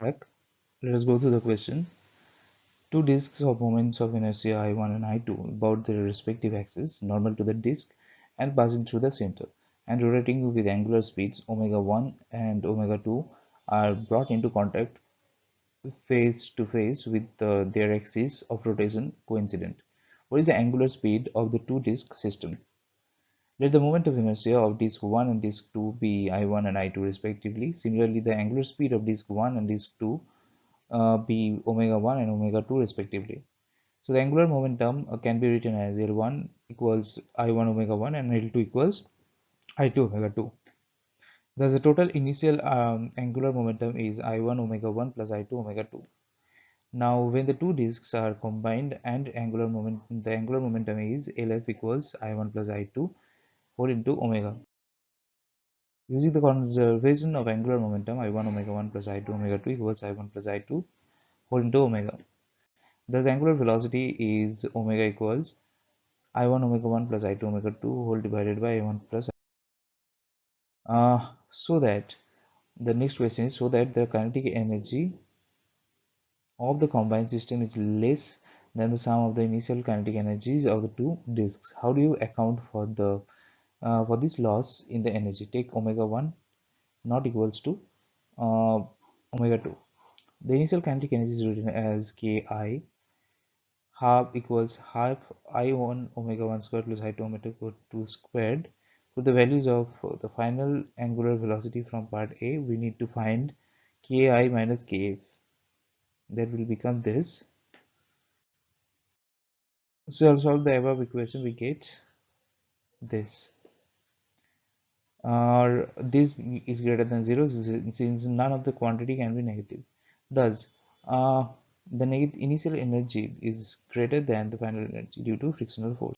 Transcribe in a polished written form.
back. Let us go through the question. Two disks of moments of inertia I1 and I2 about their respective axes, normal to the disk and passing through the center, and rotating with angular speeds omega 1 and omega 2 are brought into contact face to face with their axes of rotation coincident. What is the angular speed of the two disk system? Let the moment of inertia of disk 1 and disk 2 be I1 and I2 respectively. Similarly, the angular speed of disk 1 and disk 2 be omega 1 and omega 2 respectively. So the angular momentum can be written as L1 equals I1 omega 1 and L2 equals I2 omega 2. Thus the total initial angular momentum is I1 omega 1 plus I2 omega 2. Now when the two disks are combined and the angular momentum is LF equals I1 plus I2 whole into omega. Using the conservation of angular momentum, I1 omega 1 plus I2 omega 2 equals I1 plus I2 whole into omega. Thus angular velocity is omega equals I1 omega 1 plus I2 omega 2 whole divided by I1 plus so that the next question is so that the kinetic energy of the combined system is less than the sum of the initial kinetic energies of the two disks. How do you account for the for this loss in the energy? Take omega 1 not equals to omega 2. The initial kinetic energy is written as Ki half equals half I1 omega 1 squared plus I2 omega 2 squared. For the values of the final angular velocity from part A, we need to find Ki minus Kf. That will become this. So I'll solve the above equation, we get this. This is greater than 0 since none of the quantity can be negative. Thus, the initial energy is greater than the final energy due to frictional force.